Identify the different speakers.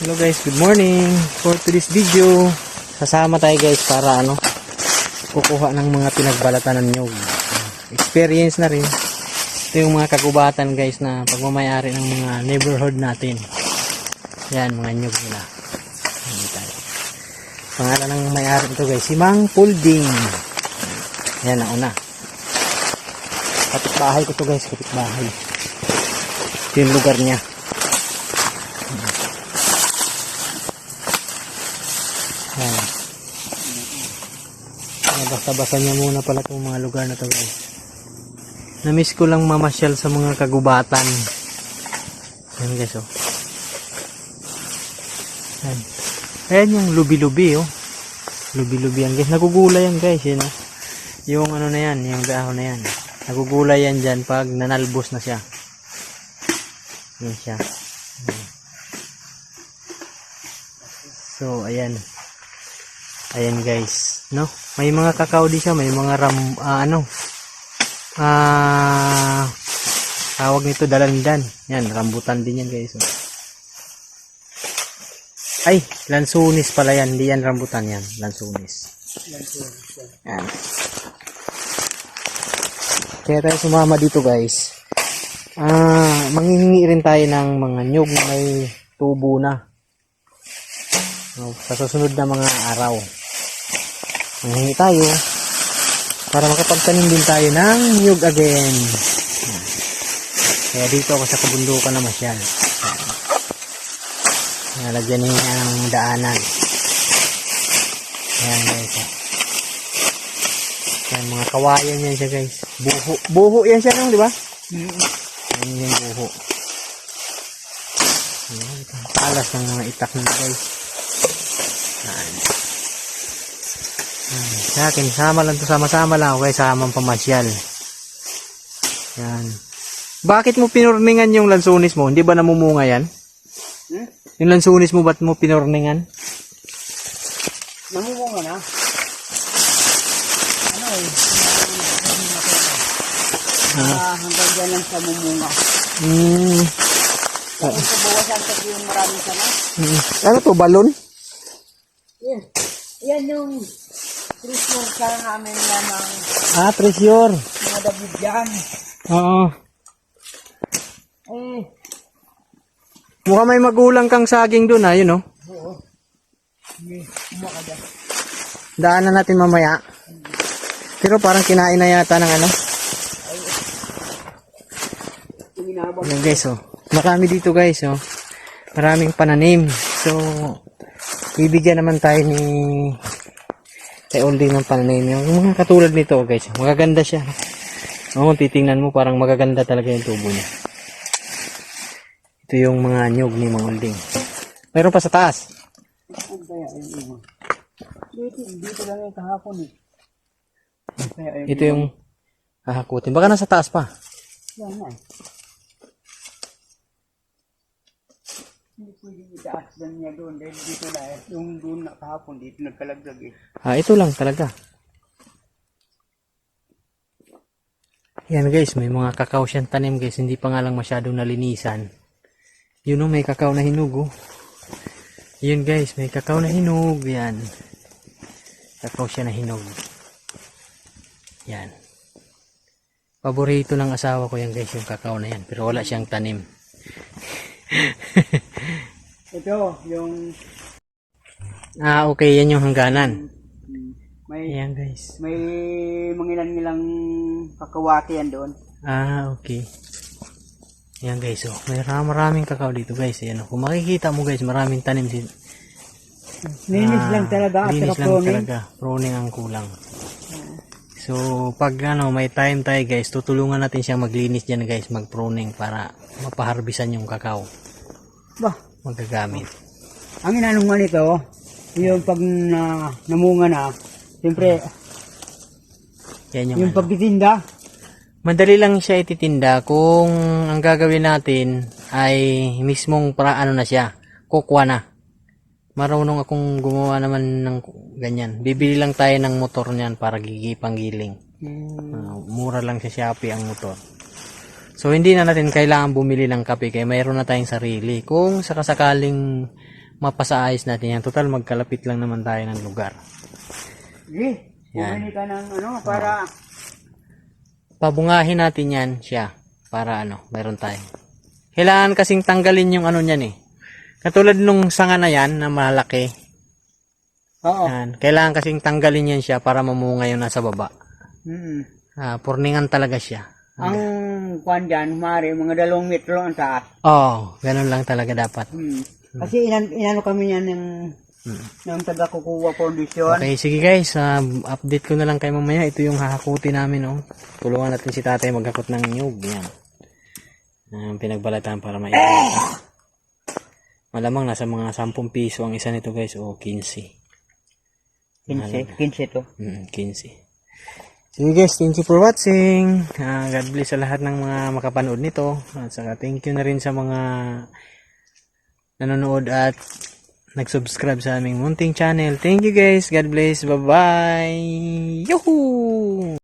Speaker 1: Hello guys, good morning. For today's video, sasama tayo guys para kukuha ng mga pinagbalatan ng nyug. Experience na rin. Ito yung mga kagubatan guys na pagmamayari ng mga neighborhood natin. Yan, mga nyug nila. Pangalan ng may-ari ito guys, si Mang Pulding. Yan ang una. Kapitbahay ko to guys, kapitbahay. Ito yung lugar niya. Yan. Basta-basta niya muna pala itong mga lugar na to guys. Namiss ko lang mamasyal sa mga kagubatan. Yan guys oh. Yan. Ayan yung lubi-lubi oh. Lubi-lubi yan guys. Nagugulay yan guys. Yun, oh. Yung na yan, yung dahon na yan. Nagugulay yan dyan pag nanalbos na siya. Yan siya. So ayan. Ayan guys, no? May mga kakao di siya, may mga tawag nito dalandan. Yan, rambutan din yan guys. Oh. Ay, lansunis pala yan, hindi yan rambutan yan, lansunis. Yan. Kaya tayo sumama dito guys. Manghihingi rin tayo ng mga nyug na may tubo na. Sa susunod na mga araw. Manghingi tayo para makapagtanim din tayo ng nyug again. Kaya dito ako sa kabundukan na masyal. Nalagyan niya ang daanan. Ayan guys. Ayan, mga kawayan yan siya guys. Buho. Buho yan siya no, di ba? Ayan yung buho. Ayan, talas ng mga itak nila guys. Sa akin, sama-sama lang okay, samang pamasyal. Yan. Bakit mo pinurningan yung lansunis mo? Hindi ba namumunga yan? Yung lansunis mo, ba't mo pinurningan?
Speaker 2: Namumunga na? Hanggang dyan lang sa mumunga. Kung sa bawasan sa yung maraming sana?
Speaker 1: Ano to, balon?
Speaker 2: Yeah. Yan yung treasure sa namin yan ng
Speaker 1: Treasure.
Speaker 2: mga David yan.
Speaker 1: Oo.
Speaker 2: Mukhang
Speaker 1: may magulang kang saging dun yun oh.
Speaker 2: Oo. Kumaka dyan.
Speaker 1: Daanan natin mamaya. Pero parang kinain na yata ng Yan guys oh. Marami dito guys oh. Maraming pananim. So, ibigyan naman tayo ni kay Olding ng pananim. Yung mga katulad nito guys. Magaganda siya. Titingnan mo parang magaganda talaga yung tubo niya. Ito yung mga nyug ni Mang Olding. Mayroon pa sa taas.
Speaker 2: Dito lang yung kahapon eh.
Speaker 1: Ito yung hahakutin. Baka nasa taas pa.
Speaker 2: Yan na eh. Hindi pwedeng itaas lang niya doon dahil dito na eh. Yung doon na kahapon dito nagkalaglag eh.
Speaker 1: Ito lang talaga. Yan guys, may mga kakao siyang tanim guys. Hindi pa nga lang masyadong nalinisan. Yun may kakao na hinog oh. Yun guys, may kakao na hinog. Yan. Kakao siya na hinog. Yan. Paborito ng asawa ko yan guys, yung kakao na yan. Pero wala siyang tanim.
Speaker 2: Ito, yung
Speaker 1: okay, yan yung hangganan.
Speaker 2: may
Speaker 1: Ayan guys.
Speaker 2: may mangilan-ngilang kakawati yan doon.
Speaker 1: Okay. Ayan guys, oh. May maraming kakao dito guys. Ayan, oh. Kung makikita mo guys, maraming tanim din.
Speaker 2: Linis lang talaga at
Speaker 1: linis lang
Speaker 2: pruning.
Speaker 1: talaga. Pruning ang kulang. So, pag may time tayo guys, tutulungan natin siya maglinis dyan guys, mag-pruning para mapaharbisan yung kakao.
Speaker 2: Bah,
Speaker 1: magagamit.
Speaker 2: ang inanungan nito, yung pag namunga na, siyempre,
Speaker 1: yan
Speaker 2: yung pagtitinda.
Speaker 1: Madali lang siya ititinda kung ang gagawin natin ay mismong na siya, kukwa na. Marunong akong gumawa naman ng ganyan. Bibili lang tayo ng motor niyan para gigipang-giling. Mura lang sa Shopee ang motor. So hindi na natin kailangan bumili ng kape kaya mayroon na tayong sarili. Kung sakasakaling mapasaayos natin yan. Total, magkalapit lang naman tayo ng lugar.
Speaker 2: Sige,
Speaker 1: Yan.
Speaker 2: bumili ka ng para
Speaker 1: Pabungahin natin yan siya para meron tayo. Kailangan kasing tanggalin yung niyan eh. Katulad nung sanga na yan na malaki.
Speaker 2: oo.
Speaker 1: Yan. Kailangan kasing tanggalin yan siya para mamunga yung nasa baba. Purningan talaga siya.
Speaker 2: Ang kwan dyan, mari, mga 2 metro ang taas.
Speaker 1: Ganun lang talaga dapat.
Speaker 2: Kasi inano kami yan ng taga-kukuha foundation.
Speaker 1: Okay, sige guys, update ko na lang kayo mamaya. Ito yung hahakutin namin, oh. Tulungan natin si tatay maghakot ng nyug. Yan. Pinagbalatan para maibalik. Malamang nasa mga 10 piso ang isa nito guys, o 15.
Speaker 2: 15 to.
Speaker 1: 15. Sige guys, thank you for watching. God bless sa lahat ng mga makapanood nito. At saka thank you na rin sa mga nanonood at nag-subscribe sa aming munting channel. Thank you guys. God bless. Bye-bye. Yuhuu!